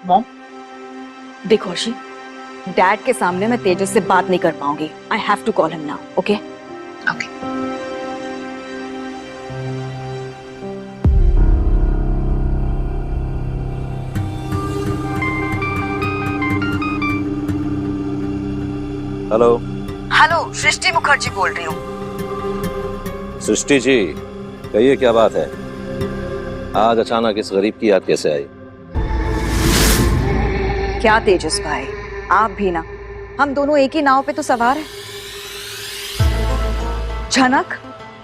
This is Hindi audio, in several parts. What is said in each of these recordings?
मॉम, देखो अर्शी, डैड के सामने मैं तेजस से बात नहीं कर पाऊंगी। I have to call him now, okay? Okay. Hello. Hello, Srishti Mukherjee बोल रही हूँ। सृष्टि जी, कहिए क्या बात है? आज अचानक इस गरीब की याद कैसे आई? क्या तेजस भाई, आप भी ना, हम दोनों एक ही नाव पे तो सवार हैं। झनक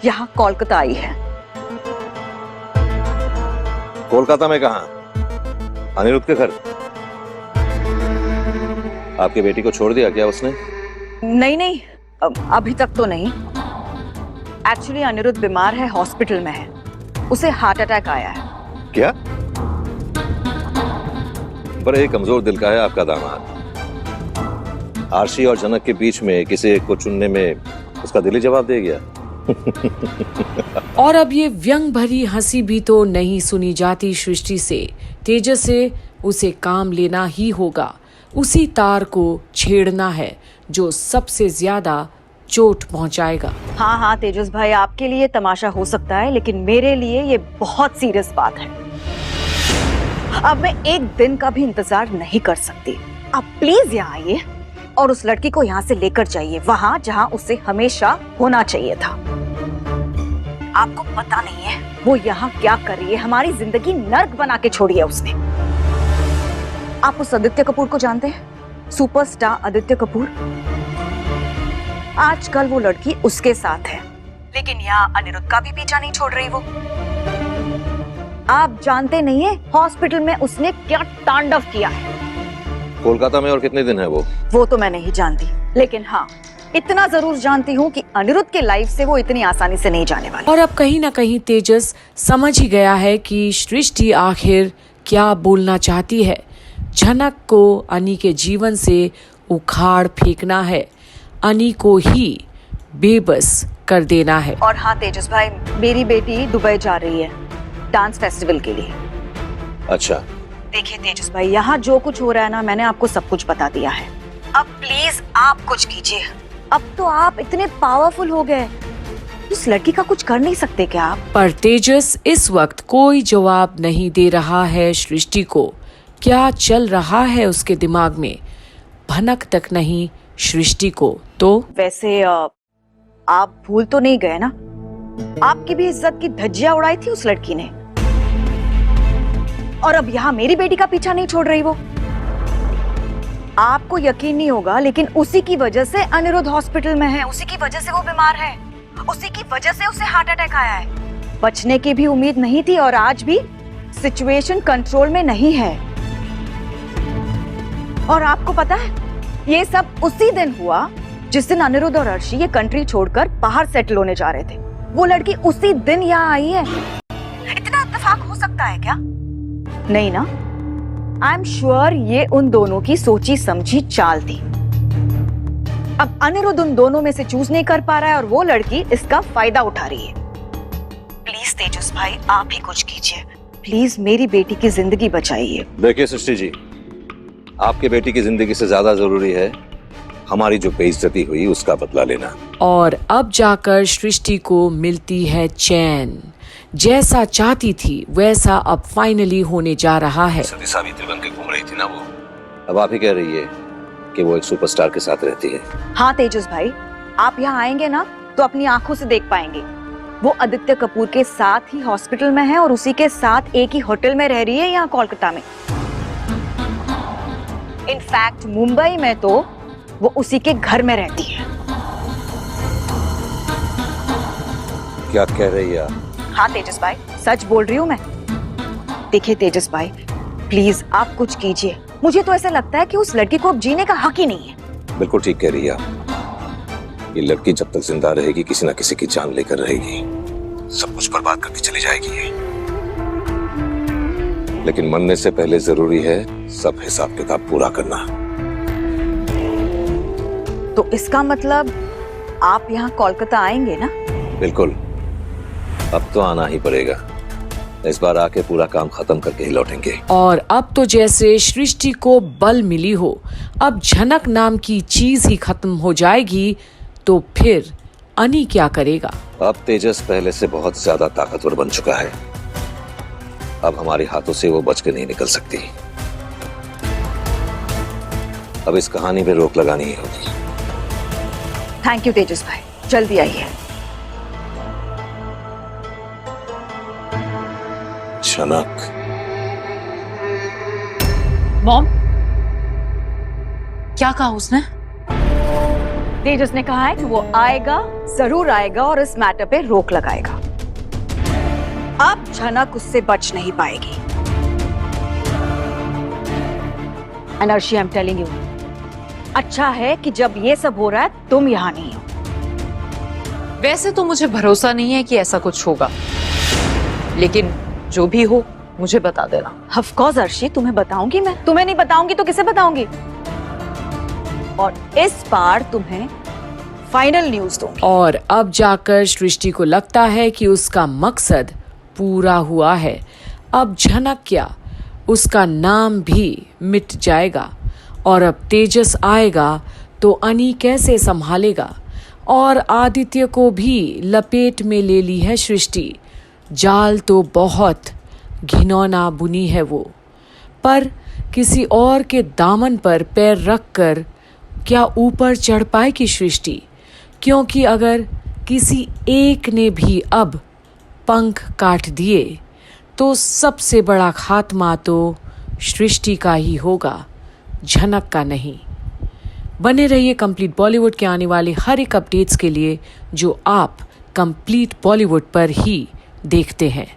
यहाँ कोलकाता आई है। कोलकाता में कहाँ? अनिरुद्ध के घर? आपकी बेटी को छोड़ दिया क्या उसने? नहीं नहीं, अभी तक तो नहीं। एक्चुअली अनिरुद्ध बीमार है, हॉस्पिटल में है। उसे हार्ट अटैक आया है। क्या? बड़े ही कमजोर दिल का है आपका दामाद। आरशी और जनक के बीच में किसी एक को चुनने में उसका दिल ही जवाब दे गया। और अब ये व्यंग भरी हंसी भी तो नहीं सुनी जाती सृष्टि से। तेजस से उसे काम लेना ही होगा। उसी तार को छेड़ना है जो सबसे ज्यादा चोट पहुंचाएगा। हाँ हाँ तेजस भाई, आपके लिए तमाशा हो सकता है, लेकिन मेरे लिए ये बहुत सीरियस बात है। अब मैं एक दिन का भी इंतजार नहीं कर सकती। आप प्लीज यहाँ आइए और उस लड़की को यहाँ से लेकर जाइए, वहाँ जहाँ उसे हमेशा होना चाहिए था। आपको पता नहीं है वो यहाँ क्या कर रही है। हमारी जिंदगी नर्क बना के छोड़ी है उसने। आप उस आदित्य कपूर को जानते हैं? सुपरस्टार आदित्य कपूर। आजकल वो लड़की उसके साथ है, लेकिन यहाँ अनिरुद्ध का भी पीछा नहीं छोड़ रही वो। आप जानते नहीं है हॉस्पिटल में उसने क्या तांडव किया है। कोलकाता में और कितने दिन है वो तो मैं नहीं जानती, लेकिन हाँ इतना जरूर जानती हूँ कि अनिरुद्ध के लाइफ से वो इतनी आसानी से नहीं जाने वाली। और अब कहीं ना कहीं तेजस समझ ही गया है कि सृष्टि आखिर क्या बोलना चाहती है। झनक को अनी के जीवन से उखाड़ फेंकना है, अनी को ही बेबस कर देना है। और हाँ तेजस भाई, मेरी बेटी दुबई जा रही है डांस फेस्टिवल के लिए। अच्छा। देखिए तेजस भाई, यहाँ जो कुछ हो रहा है ना, मैंने आपको सब कुछ बता दिया है। अब प्लीज आप कुछ कीजिए। अब तो आप इतने पावरफुल हो गए, उस लड़की का कुछ कर नहीं सकते क्या आप? पर तेजस इस वक्त कोई जवाब नहीं दे रहा है सृष्टि को। क्या चल रहा है उसके दिमाग में, भनक तक नहीं सृष्टि को। तो वैसे आप भूल तो नहीं गए ना, आपकी भी इज्जत की धज्जियां उड़ाई थी उस लड़की ने, और अब यहाँ मेरी बेटी का पीछा नहीं छोड़ रही वो। आपको यकीन नहीं होगा, लेकिन उसी की वजह से अनिरुद्ध हॉस्पिटल में है, उसी की वजह से वो बीमार है, उसी की वजह से उसे हार्ट अटैक आया है। बचने की भी उम्मीद नहीं थी, और आज भी सिचुएशन कंट्रोल में नहीं है। और आपको पता है ये सब उसी दिन हुआ जिस दिन अनिरुद्ध और अर्शी ये कंट्री छोड़कर बाहर सेटल होने जा रहे थे। वो लड़की उसी दिन यहाँ आई है। इतना इत्तेफाक हो सकता है क्या? नहीं ना। आई एम श्योर ये उन दोनों की सोची समझी चाल थी। अब अनिरुद्ध उन दोनों में से चूज नहीं कर पा रहा है, और वो लड़की इसका फायदा उठा रही है। प्लीज तेजस भाई, आप ही कुछ कीजिए। प्लीज मेरी बेटी की जिंदगी बचाइए। देखिए सृष्टि जी, आपके बेटी की जिंदगी से ज्यादा जरूरी है हमारी जो बेइज्जती हुई उसका बदला लेना। और अब जाकर सृष्टि को मिलती है चैन। जैसा चाहती थी वैसा अब फाइनली होने जा रहा है। सती सावित्री बन के घूम रही थी ना वो, अब आप ही कह रही है कि वो एक सुपरस्टार के साथ रहती है। हाँ तेजस भाई, आप यहाँ आएंगे ना तो अपनी आंखों से देख पाएंगे। वो आदित्य कपूर के साथ ही हॉस्पिटल में है, और उसी के साथ एक ही होटल में रह रही है यहाँ कोलकाता में। इनफैक्ट मुंबई में तो वो उसी के घर में रहती है। क्या कह रही है आप? हाँ तेजस भाई, सच बोल रही हूँ मैं। देखिए तेजस भाई, प्लीज आप कुछ कीजिए। मुझे तो ऐसा लगता है कि उस लड़की को अब जीने का हक ही नहीं है। बिल्कुल ठीक कह रही है आप। ये लड़की जब तक जिंदा रहेगी किसी ना किसी की जान लेकर रहेगी, सब कुछ बर्बाद करके चली जाएगी। लेकिन मरने से पहले जरूरी है सब हिसाब किताब पूरा करना। तो इसका मतलब आप यहाँ कोलकाता आएंगे ना? बिल्कुल, अब तो आना ही पड़ेगा। इस बार आके पूरा काम खत्म करके ही लौटेंगे। और अब तो जैसे सृष्टि को बल मिली हो, अब झनक नाम की चीज ही खत्म हो जाएगी तो फिर अनी क्या करेगा? अब तेजस पहले से बहुत ज्यादा ताकतवर बन चुका है। अब हमारे हाथों से वो बच के नहीं निकल सकती। अब इस कहानी पे रोक लगानी ही होगी। थैंक यू तेजस भाई, जल्दी आइए। झनक, मॉम, क्या कहा उसने? तेजस ने कहा है कि वो आएगा, जरूर आएगा और इस मैटर पे रोक लगाएगा। अब झनक उससे बच नहीं पाएगी। And Arshi, I am telling you, अच्छा है कि जब ये सब हो रहा है तुम यहां नहीं हो। वैसे तो मुझे भरोसा नहीं है कि ऐसा कुछ होगा, लेकिन जो भी हो मुझे बता देना। ऑफ कोर्स अर्शी, तुम्हें बताऊंगी मैं। तुम्हें नहीं बताऊंगी तो किसे बताऊंगी? और इस बार तुम्हें फाइनल न्यूज दूंगी। और अब जाकर सृष्टि को लगता है कि उसका मकसद पूरा हुआ है। अब झनक क्या, उसका नाम भी मिट जाएगा। और अब तेजस आएगा तो अनी कैसे संभालेगा? और आदित्य को भी लपेट में ले ली है सृष्टि। जाल तो बहुत घिनौना बुनी है वो, पर किसी और के दामन पर पैर रखकर क्या ऊपर चढ़ पाएगी सृष्टि? क्योंकि अगर किसी एक ने भी अब पंख काट दिए तो सबसे बड़ा खात्मा तो सृष्टि का ही होगा, झनक का नहीं। बने रहिए कंप्लीट बॉलीवुड के आने वाले हर एक अपडेट्स के लिए, जो आप कंप्लीट बॉलीवुड पर ही देखते हैं।